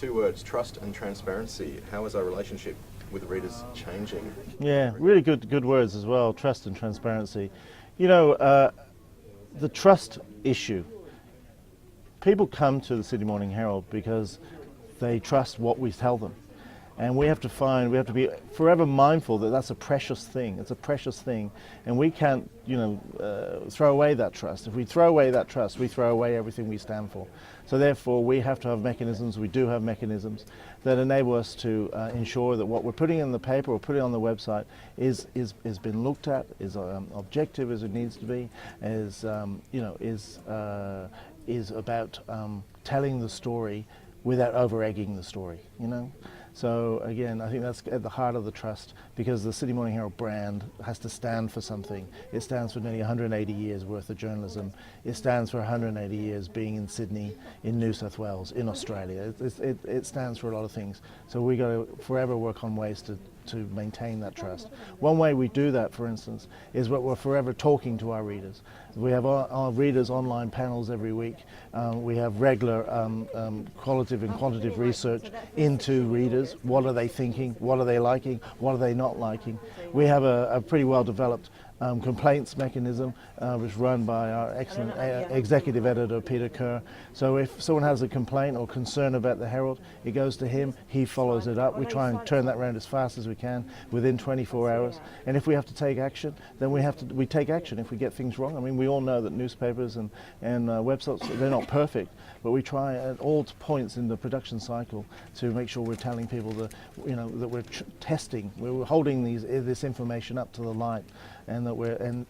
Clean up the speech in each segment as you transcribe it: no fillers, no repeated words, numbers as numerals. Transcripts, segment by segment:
two words, trust and transparency. How is our relationship with readers changing? Yeah, really good words as well, trust and transparency. You know, the trust issue, people come to the Sydney Morning Herald because they trust what we tell them. And we have to be forever mindful that that's a precious thing. It's a precious thing, and we can't, throw away that trust. If we throw away that trust, we throw away everything we stand for. So therefore, we have to have mechanisms. We do have mechanisms that enable us to ensure that what we're putting in the paper or putting on the website is been looked at, is objective as it needs to be, is about telling the story without over-egging the story. So again, I think that's at the heart of the trust, because the Sydney Morning Herald brand has to stand for something. It stands for nearly 180 years worth of journalism. It stands for 180 years being in Sydney, in New South Wales, in Australia. It stands for a lot of things. So we got to forever work on ways to maintain that trust. One way we do that, for instance, is what we're forever talking to our readers. We have our readers online panels every week. We have regular qualitative and quantitative research into readers. What are they thinking? What are they liking? What are they not liking? We have a pretty well developed complaints mechanism, which is run by our excellent executive editor, Peter Kerr. So if someone has a complaint or concern about the Herald, it goes to him, he follows it up. We try and turn that around as fast as we can within 24 hours. And if we have to take action, then we take action if we get things wrong. I mean, we all know that newspapers and websites, they're not perfect, but we try at all points in the production cycle to make sure we're telling people that, that we're testing, we're holding this information up to the light, and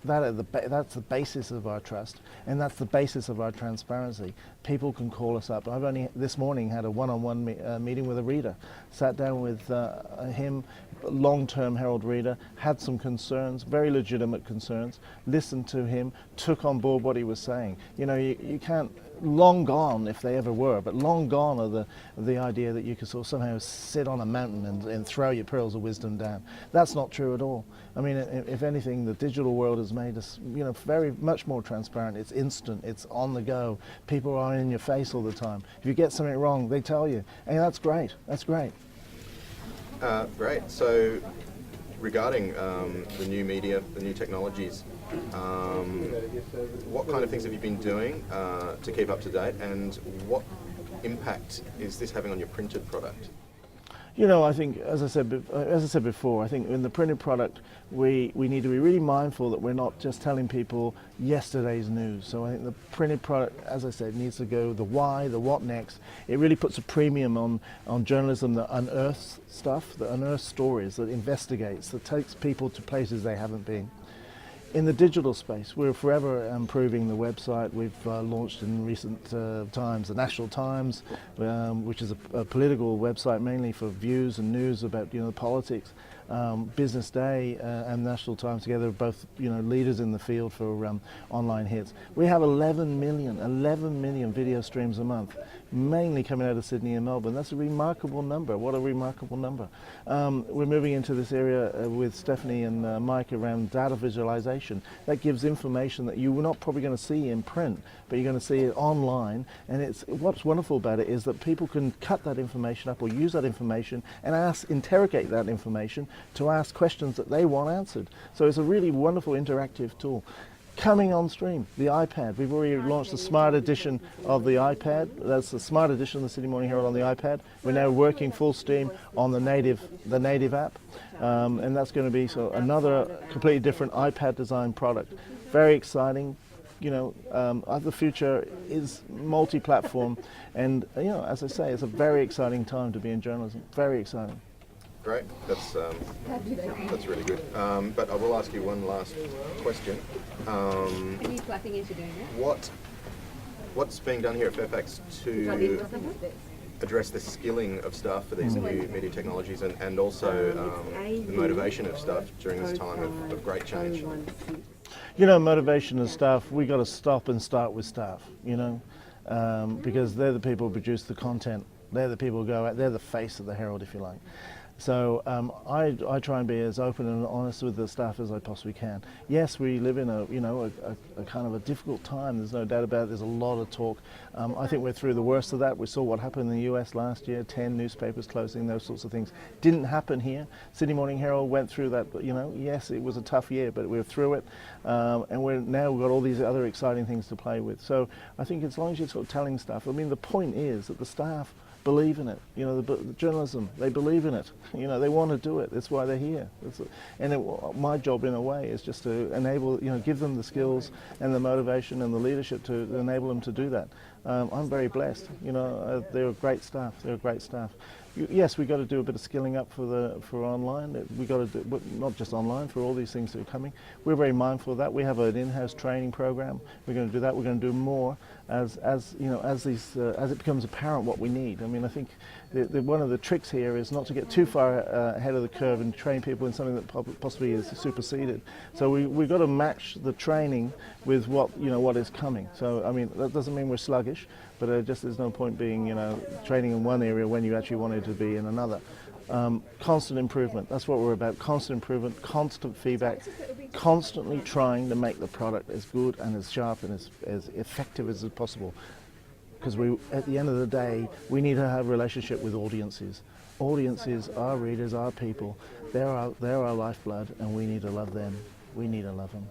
that's the basis of our trust, and that's the basis of our transparency. People can call us up. I've only this morning had a one-on-one meeting with a reader, sat down with him, long-term Herald reader, had some concerns, very legitimate concerns, listened to him, took on board what he was saying. You can't, long gone if they ever were, but long gone are the idea that you could sort of somehow sit on a mountain and throw your pearls of wisdom down. That's not true at all. I mean, if anything, the digital world has made us, very much more transparent. It's instant, it's on the go. People are in your face all the time. If you get something wrong, they tell you. And that's great, that's great. Great. So regarding the new media, the new technologies, what kind of things have you been doing to keep up to date, and what impact is this having on your printed product? I think, as I said before, I think in the printed product, we need to be really mindful that we're not just telling people yesterday's news. So I think the printed product, as I said, needs to go the why, the what next. It really puts a premium on journalism that unearths stuff, that unearths stories, that investigates, that takes people to places they haven't been. In the digital space, we're forever improving the website. We've launched in recent times the National Times, which is a political website mainly for views and news about politics. Business Day and National Times together are both leaders in the field for online hits. We have 11 million video streams a month, mainly coming out of Sydney and Melbourne. That's a remarkable number. What a remarkable number. We're moving into this area with Stephanie and Mike around data visualization. That gives information that you're not probably going to see in print, but you're going to see it online. And what's wonderful about it is that people can cut that information up or use that information and interrogate that information to ask questions that they want answered. So it's a really wonderful interactive tool. Coming on stream, the iPad. We've already launched the smart edition of the iPad. That's the smart edition of the Sydney Morning Herald on the iPad. We're now working full steam on the native app, and that's going to be another completely different iPad design product. Very exciting. The future is multi-platform, and as I say, it's a very exciting time to be in journalism. Very exciting. Great, that's really good. But I will ask you one last question. Any clapping into doing that? What's being done here at Fairfax to address the skilling of staff for these new media technologies, and also the motivation of staff during this time of great change? Motivation of staff, we got to stop and start with staff, because they're the people who produce the content. They're the people who go out, they're the face of the Herald, if you like. So I try and be as open and honest with the staff as I possibly can. Yes, we live in a kind of a difficult time. There's no doubt about it. There's a lot of talk. I think we're through the worst of that. We saw what happened in the US last year, 10 newspapers closing, those sorts of things. Didn't happen here. Sydney Morning Herald went through that. Yes, it was a tough year, but we're through it, and we've got all these other exciting things to play with. So I think as long as you're sort of telling stuff, I mean, the point is that the staff believe in it. The journalism, they believe in it. They want to do it. That's why they're here. My job in a way is just to enable, give them the skills and the motivation and the leadership to enable them to do that. I'm very blessed. They're a great staff. They're a great staff. Yes, we've got to do a bit of skilling up for online. We've got to do, not just online, for all these things that are coming. We're very mindful of that. We have an in-house training program. We're going to do that. We're going to do more as it becomes apparent what we need. I mean, I think one of the tricks here is not to get too far ahead of the curve and train people in something that possibly is superseded. So we've got to match the training with what is coming. So I mean, that doesn't mean we're sluggish, but just there's no point being training in one area when you actually wanted to be in another. Constant improvement, that's what we're about. Constant improvement, constant feedback, constantly trying to make the product as good and as sharp and as effective as possible. Because at the end of the day, we need to have a relationship with audiences. Audiences, our readers, our people, they're our lifeblood, and we need to love them. We need to love them.